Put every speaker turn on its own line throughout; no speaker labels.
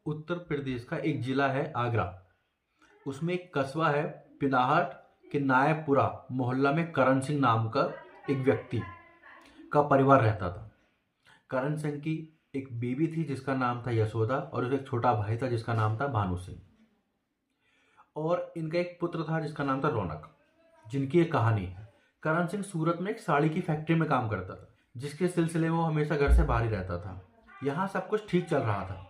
उत्तर प्रदेश का एक जिला है आगरा। उसमें एक कस्बा है पिनाहट के नायपुरा मोहल्ला में करण सिंह नाम का एक व्यक्ति का परिवार रहता था। करण सिंह की एक बीवी थी जिसका नाम था यशोदा और उसका एक छोटा भाई था जिसका नाम था भानु सिंह। और इनका एक पुत्र था जिसका नाम था रौनक, जिनकी एक कहानी है। करण सिंह सूरत में एक साड़ी की फैक्ट्री में काम करता था, जिसके सिलसिले में वो हमेशा घर से बाहर ही रहता था। यहाँ सब कुछ ठीक चल रहा था।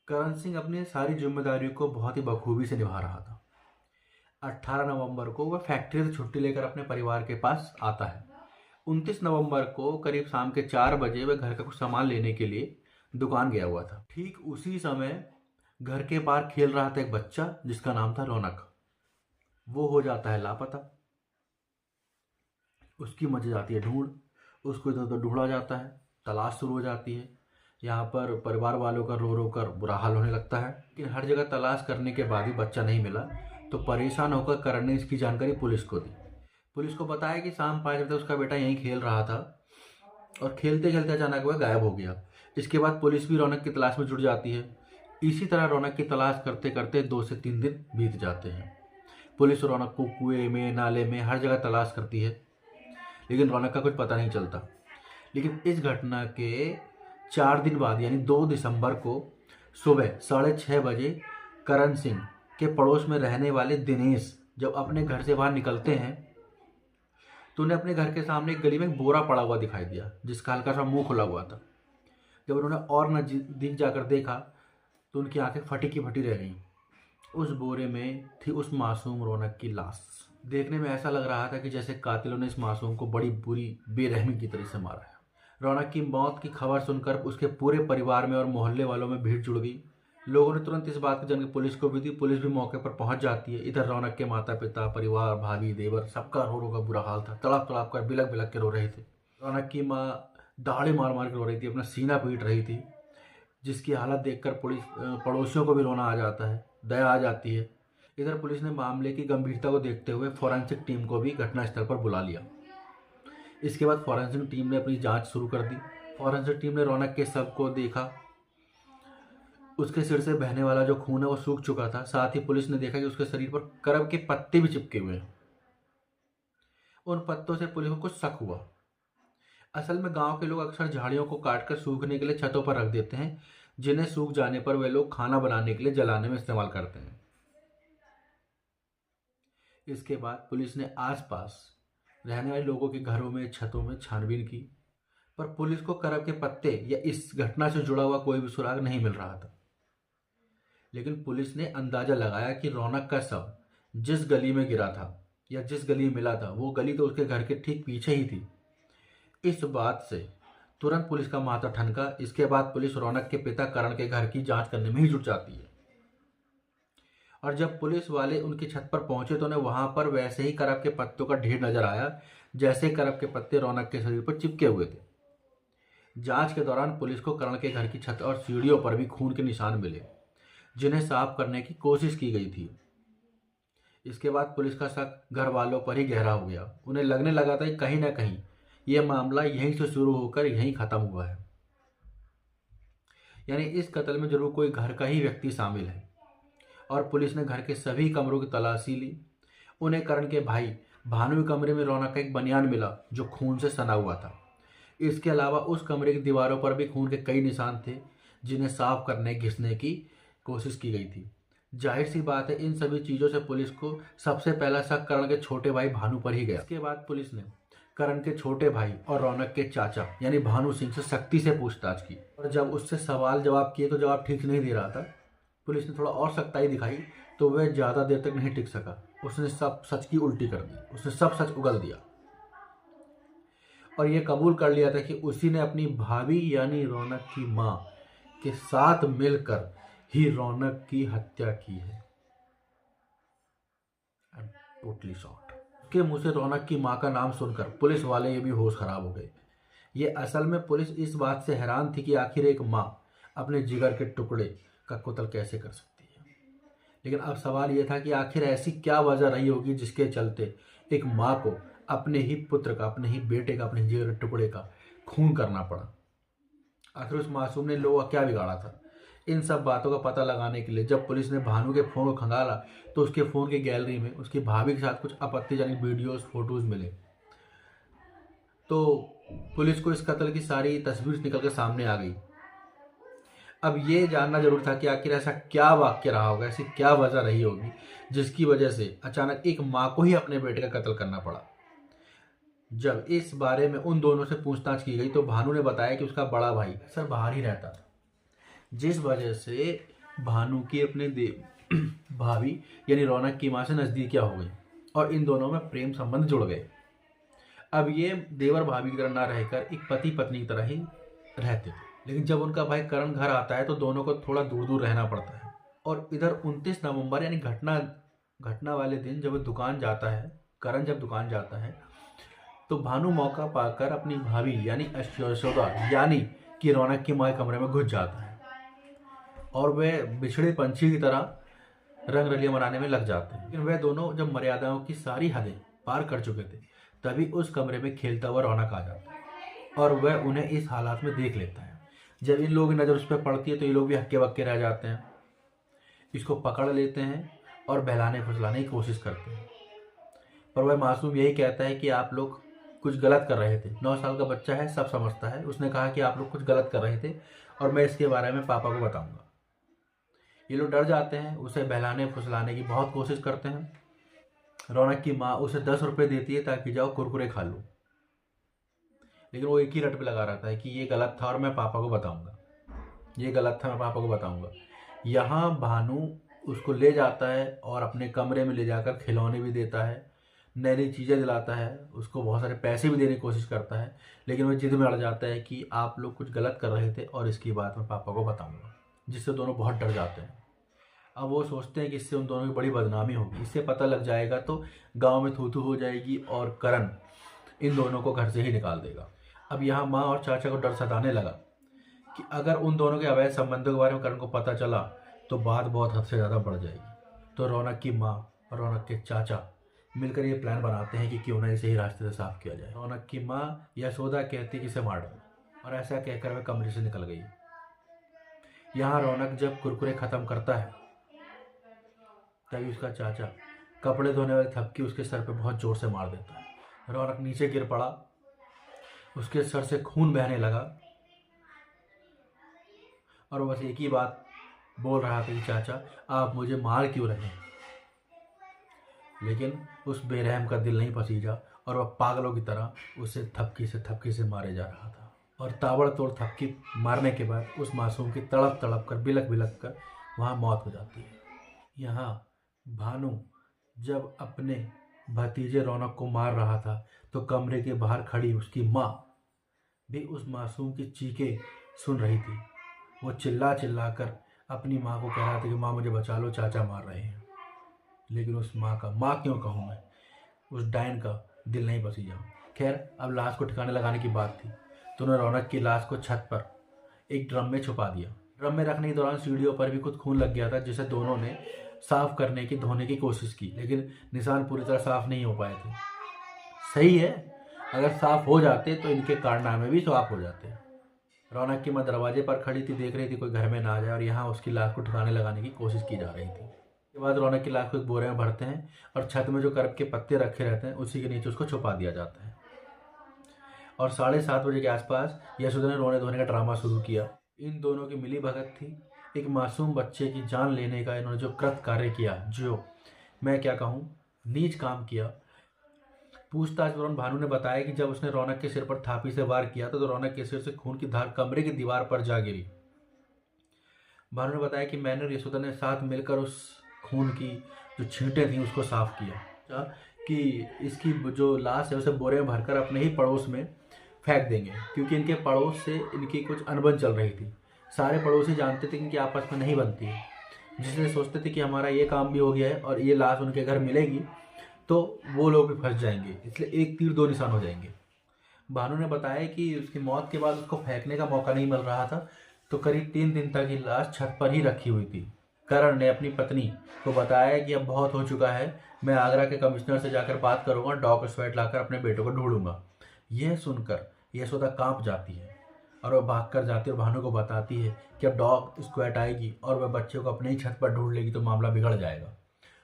करण सिंह अपनी सारी जिम्मेदारियों को बहुत ही बखूबी से निभा रहा था। 18 नवंबर को वह फैक्ट्री से छुट्टी लेकर अपने परिवार के पास आता है। 29 नवंबर को करीब शाम के 4 बजे वह घर का कुछ सामान लेने के लिए दुकान गया हुआ था। ठीक उसी समय घर के पार खेल रहा था एक बच्चा जिसका नाम था रौनक। वो हो जाता है लापता। उसकी मची जाती है ढूंढ, उसको इधर उधर ढूंढा जाता है, तलाश शुरू हो जाती है। यहाँ पर परिवार वालों का रो रो कर बुरा हाल होने लगता है। लेकिन हर जगह तलाश करने के बाद भी बच्चा नहीं मिला, तो परेशान होकर करण ने इसकी जानकारी पुलिस को दी। पुलिस को बताया कि शाम 5 बजे उसका बेटा यहीं खेल रहा था और खेलते खेलते अचानक वह गायब हो गया। इसके बाद पुलिस भी रौनक की तलाश में जुट जाती है। इसी तरह रौनक की तलाश करते करते 2 से 3 दिन बीत जाते हैं। पुलिस रौनक को कुएं में, नाले में, हर जगह तलाश करती है, लेकिन रौनक का कुछ पता नहीं चलता। लेकिन इस घटना के 4 दिन बाद यानी 2 दिसंबर को सुबह 6:30 बजे करण सिंह के पड़ोस में रहने वाले दिनेश जब अपने घर से बाहर निकलते हैं तो उन्हें अपने घर के सामने एक गली में एक बोरा पड़ा हुआ दिखाई दिया जिसका हल्का सा मुंह खुला हुआ था। जब उन्होंने और नजदीक जाकर देखा तो उनकी आंखें फटी की फटी रह गईं। उस बोरे में थी उस मासूम रौनक की लाश। देखने में ऐसा लग रहा था कि जैसे कातिलों ने इस मासूम को बड़ी बुरी बेरहमी की तरह से मारा है। रौनक की मौत की खबर सुनकर उसके पूरे परिवार में और मोहल्ले वालों में भीड़ जुड़ गई। लोगों ने तुरंत इस बात की जानकारी पुलिस को भी दी। पुलिस भी मौके पर पहुंच जाती है। इधर रौनक के माता पिता, परिवार, भाभी, देवर, सबका रो रो का बुरा हाल था। तड़प तड़प कर बिलक बिलक के रो रहे थे। रौनक की माँ दहाड़े मार मार के रो रही थी, अपना सीना पीट रही थी, जिसकी हालत देखकर पड़ोसियों को भी रोना आ जाता है, दया आ जाती है। इधर पुलिस ने मामले की गंभीरता को देखते हुए फॉरेंसिक टीम को भी घटनास्थल पर बुला लिया। इसके बाद फॉरेंसिक टीम ने अपनी जांच शुरू कर दी। फॉरेंसिक टीम ने रौनक के शव को देखा। उसके सिर से बहने वाला जो खून है वो सूख चुका था। साथ ही पुलिस ने देखा कि उसके शरीर पर करब के पत्ते भी चिपके हुए हैं। उन पत्तों से पुलिस को कुछ शक हुआ। असल में गांव के लोग अक्सर झाड़ियों को काटकर सूखने के लिए छतों पर रख देते हैं, जिन्हें सूख जाने पर वे लोग खाना बनाने के लिए जलाने में इस्तेमाल करते हैं। इसके बाद पुलिस ने आसपास रहने वाले लोगों के घरों में, छतों में छानबीन की, पर पुलिस को करब के पत्ते या इस घटना से जुड़ा हुआ कोई भी सुराग नहीं मिल रहा था। लेकिन पुलिस ने अंदाजा लगाया कि रौनक का शव जिस गली में गिरा था या जिस गली में मिला था वो गली तो उसके घर के ठीक पीछे ही थी। इस बात से तुरंत पुलिस का माथा ठनका। इसके बाद पुलिस रौनक के पिता करण के घर की जांच करने में ही जुट जाती है। और जब पुलिस वाले उनकी छत पर पहुंचे तो उन्हें वहां पर वैसे ही करब के पत्तों का ढेर नजर आया जैसे करब के पत्ते रौनक के शरीर पर चिपके हुए थे। जांच के दौरान पुलिस को करण के घर की छत और सीढ़ियों पर भी खून के निशान मिले, जिन्हें साफ करने की कोशिश की गई थी। इसके बाद पुलिस का शक घर वालों पर ही गहरा हो गया। उन्हें लगने लगा था कि कहीं ना कहीं यह मामला यहीं से शुरू होकर यहीं खत्म हुआ है, यानी इस कत्ल में जरूर कोई घर का ही व्यक्ति शामिल है। और पुलिस ने घर के सभी कमरों की तलाशी ली। उन्हें करण के भाई भानु के कमरे में रौनक का एक बनियान मिला जो खून से सना हुआ था। इसके अलावा उस कमरे की दीवारों पर भी खून के कई निशान थे, जिन्हें साफ करने घिसने की कोशिश की गई थी। जाहिर सी बात है इन सभी चीज़ों से पुलिस को सबसे पहला शक करण के छोटे भाई भानु पर ही गया। इसके बाद पुलिस ने करण के छोटे भाई और रौनक के चाचा यानी भानु सिंह से सख्ती से पूछताछ की। और जब उससे सवाल जवाब किए तो जवाब ठीक नहीं दे रहा था। पुलिस ने थोड़ा और सख्ताई दिखाई तो वह ज़्यादा देर तक नहीं टिक सका। उसने सब सच की उल्टी कर दी। उसने सब सच उगल दिया और यह कबूल कर लिया था कि उसी ने अपनी भाभी यानी रौनक की माँ के साथ मिलकर ही रौनक की हत्या की है। Totally shocked. उसके मुंह से रौनक की माँ का नाम सुनकर पुलिस वाले ये भी होश खराब हो गए। ये असल में पुलिस इस बात से हैरान थी कि आखिर एक माँ अपने जिगर के टुकड़े का कत्ल कैसे कर सकती है। लेकिन अब सवाल यह था कि आखिर ऐसी क्या वजह रही होगी जिसके चलते एक माँ को अपने ही पुत्र का, अपने ही बेटे का, अपने जिगर के टुकड़े का खून करना पड़ा। आखिर उस मासूम ने लोगों का क्या बिगाड़ा था। इन सब बातों का पता लगाने के लिए जब पुलिस ने भानु के फ़ोन को खंगाला तो उसके फ़ोन की गैलरी में उसकी भाभी के साथ कुछ आपत्तिजनक वीडियोस फोटोज़ मिले। तो पुलिस को इस कत्ल की सारी तस्वीर निकल कर सामने आ गई। अब ये जानना जरूर था कि आखिर ऐसा क्या वाक्य रहा होगा, ऐसी क्या वजह रही होगी जिसकी वजह से अचानक एक माँ को ही अपने बेटे का कत्ल करना पड़ा। जब इस बारे में उन दोनों से पूछताछ की गई तो भानु ने बताया कि उसका बड़ा भाई अक्सर बाहर ही रहता था, जिस वजह से भानु की अपने भाभी यानी रौनक की माँ से नज़दीकियाँ हो गई और इन दोनों में प्रेम संबंध जुड़ गए। अब ये देवर भाभी की तरह ना रहकर एक पति पत्नी की तरह ही रहते थे, लेकिन जब उनका भाई करण घर आता है तो दोनों को थोड़ा दूर दूर रहना पड़ता है। और इधर 29 नवंबर यानी घटना वाले दिन जब वो दुकान जाता है, करण जब दुकान जाता है तो भानु मौका पाकर अपनी भाभी यानी यशोदा यानी कि रौनक की माँ कमरे में घुस जाता है और वे बिछड़े पंछी की तरह रंग रलियां मनाने में लग जाते हैं। लेकिन वे दोनों जब मर्यादाओं की सारी हदें पार कर चुके थे तभी उस कमरे में खेलता हुआ रौनक आ जाता है और वह उन्हें इस हालात में देख लेता है। जब इन लोगों की नज़र उस पर पड़ती है तो ये लोग भी हक्के बक्के रह जाते हैं, इसको पकड़ लेते हैं और बहलाने फुसलाने की कोशिश करते हैं। पर वह मासूम यही कहता है कि आप लोग कुछ गलत कर रहे थे। 9 साल का बच्चा है, सब समझता है। उसने कहा कि आप लोग कुछ गलत कर रहे थे और मैं इसके बारे में पापा को बताऊंगा। ये लोग डर जाते हैं, उसे बहलाने फुसलाने की बहुत कोशिश करते हैं। रौनक की माँ उसे 10 रुपये देती है ताकि जाओ कुरकुरे खा लो, लेकिन वो एक ही रट पे लगा रहता है कि ये गलत था और मैं पापा को बताऊंगा, ये गलत था मैं पापा को बताऊंगा। यहाँ भानु उसको ले जाता है और अपने कमरे में ले जाकर खिलौने भी देता है, नई नई चीज़ें दिलाता है, उसको बहुत सारे पैसे भी देने की कोशिश करता है, लेकिन वो जिद में अड़ जाता है कि आप लोग कुछ गलत कर रहे थे और इसकी बात मैं पापा को बताऊंगा, जिससे दोनों बहुत डर जाते हैं। अब वो सोचते हैं कि इससे उन दोनों की बड़ी बदनामी होगी, इससे पता लग जाएगा तो गांव में थू थू हो जाएगी और करण इन दोनों को घर से ही निकाल देगा। अब यहाँ माँ और चाचा को डर सताने लगा कि अगर उन दोनों के अवैध संबंधों के बारे में करण को पता चला तो बात बहुत हद से ज़्यादा बढ़ जाएगी। तो रौनक की माँ और रौनक के चाचा मिलकर ये प्लान बनाते हैं कि क्यों ना इसे ही रास्ते से साफ किया जाए। रौनक की माँ यशोदा कहती कि इसे मार डालो और ऐसा कहकर वह कमरे से निकल गई। यहाँ रौनक जब कुरकुरे ख़त्म करता है तभी उसका चाचा कपड़े धोने वाली थपकी उसके सर पे बहुत ज़ोर से मार देता है। रौनक नीचे गिर पड़ा, उसके सर से खून बहने लगा और बस एक ही बात बोल रहा था कि चाचा आप मुझे मार क्यों रहे हैं। लेकिन उस बेरहम का दिल नहीं पसीजा और वह पागलों की तरह उसे थपकी से मारे जा रहा था। और ताबड़तोड़ थपकी मारने के बाद उस मासूम की तड़प तड़प कर बिलक कर वहाँ मौत हो जाती है। यहाँ भानु जब अपने भतीजे रौनक को मार रहा था तो कमरे के बाहर खड़ी उसकी माँ भी उस मासूम की चीखें सुन रही थी। वो चिल्ला कर अपनी माँ को कह रहा था कि माँ मुझे बचा लो, चाचा मार रहे हैं। लेकिन उस माँ क्यों कहूँ मैं, उस डायन का दिल नहीं पसीजा। खैर अब लाश को ठिकाने लगाने की बात थी तो उन्होंने रौनक की लाश को छत पर एक ड्रम में छुपा दिया। ड्रम में रखने के दौरान सीढ़ियों पर भी कुछ खून लग गया था, जिसे दोनों ने साफ करने की धोने की कोशिश की, लेकिन निशान पूरी तरह साफ नहीं हो पाए थे। सही है, अगर साफ हो जाते तो इनके कारनामे भी साफ हो जाते। रौनक की माँ दरवाजे पर खड़ी थी, देख रही थी कोई घर में ना आ जाए और यहाँ उसकी लाश को ठिकाने लगाने की कोशिश की जा रही थी। उसके बाद रौनक की लाश को एक बोरे में भरते हैं और छत में जो करब के पत्ते रखे रहते हैं उसी के नीचे उसको छुपा दिया जाता है। और 7:30 बजे के आसपास यशोदा ने रोने धोने का ड्रामा शुरू किया। इन दोनों की मिली भगत थी। एक मासूम बच्चे की जान लेने का इन्होंने जो कृत कार्य किया, जो मैं क्या कहूँ नीच काम किया। पूछताछ दौरान भानु ने बताया कि जब उसने रौनक के सिर पर थापी से वार किया तो रौनक के सिर से खून की धार कमरे की दीवार पर जा गिरी। भानु ने बताया कि मैंने और यशोदा ने साथ मिलकर उस खून की जो छींटें थी उसको साफ किया कि इसकी जो लाश है उसे बोरे में भरकर अपने ही पड़ोस में फेंक देंगे, क्योंकि इनके पड़ोस से इनकी कुछ अनबन चल रही थी। सारे पड़ोसी जानते थे कि इनकी आपस में नहीं बनती है, जिसलिए सोचते थे कि हमारा ये काम भी हो गया है और ये लाश उनके घर मिलेगी तो वो लोग भी फंस जाएंगे, इसलिए एक तीर दो निशान हो जाएंगे। भानु ने बताया कि उसकी मौत के बाद उसको फेंकने का मौका नहीं मिल रहा था, तो करीब 3 दिन तक ये लाश छत पर ही रखी हुई थी। करण ने अपनी पत्नी को बताया कि अब बहुत हो चुका है, मैं आगरा के कमिश्नर से जाकर बात करूंगा, डॉग स्क्वाड लाकर अपने बेटे को ढूंढूंगा। यह सुनकर यशोदा कांप जाती है और वह भाग कर जाती है और भानु को बताती है कि अब डॉग स्क्वाड आएगी और वह बच्चे को अपने ही छत पर ढूंढ लेगी तो मामला बिगड़ जाएगा।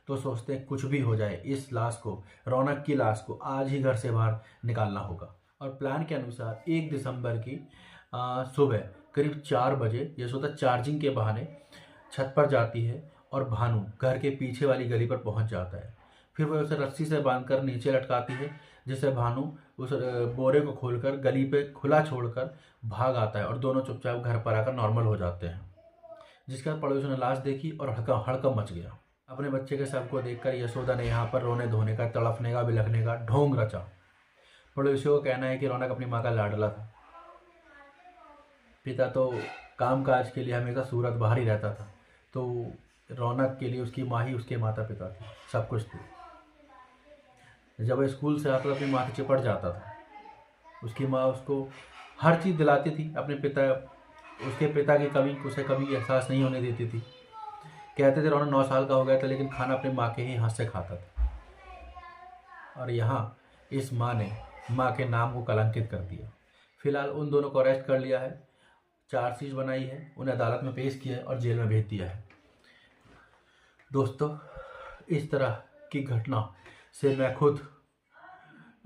तो सोचते हैं कुछ भी हो जाए, इस लाश को, रौनक की लाश को आज ही घर से बाहर निकालना होगा। और प्लान के अनुसार 1 दिसंबर की सुबह करीब 4 बजे यशोदा चार्जिंग के बहाने छत पर जाती है और भानु घर के पीछे वाली गली पर पहुंच जाता है। फिर वह उसे रस्सी से बांधकर नीचे लटकाती है, जिससे भानु उस बोरे को खोलकर गली पे खुला छोड़कर भाग आता है और दोनों चुपचाप घर पर आकर नॉर्मल हो जाते हैं। जिसके बाद पड़ोसियों ने लाश देखी और हड़कंप मच गया। अपने बच्चे के शव को देखकर यशोदा ने यहाँ पर रोने धोने का, तड़पने का, बिलखने का ढोंग रचा। पड़ोसियों का कहना है कि रौनक अपनी माँ का लाडला था। पिता तो काम काज के लिए हमेशा सूरत बाहर ही रहता था, तो रौनक के लिए उसकी माँ ही उसके माता पिता थे, सब कुछ थे। जब वह स्कूल से आता था अपनी माँ से चिपट जाता था। उसकी माँ उसको हर चीज़ दिलाती थी, उसके पिता की कमी उसे कभी एहसास नहीं होने देती थी। कहते थे रौनक 9 साल का हो गया था लेकिन खाना अपनी माँ के ही हाथ से खाता था। और यहाँ इस माँ ने माँ के नाम को कलंकित कर दिया। फिलहाल उन दोनों को अरेस्ट कर लिया है, चार्जशीट बनाई है, उन्हें अदालत में पेश किया है और जेल में भेज दिया है। दोस्तों, इस तरह की घटना से मैं खुद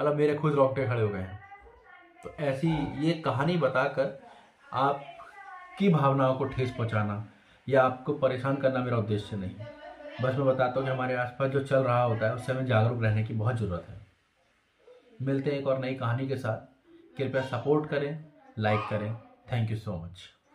मेरे खुद रोंगटे खड़े हो गए हैं। तो ऐसी ये कहानी बताकर आपकी भावनाओं को ठेस पहुंचाना या आपको परेशान करना मेरा उद्देश्य नहीं है। बस मैं बताता हूँ कि हमारे आसपास जो चल रहा होता है उससे हमें जागरूक रहने की बहुत ज़रूरत है। मिलते हैं एक और नई कहानी के साथ। कृपया सपोर्ट करें, लाइक करें। Thank you so much.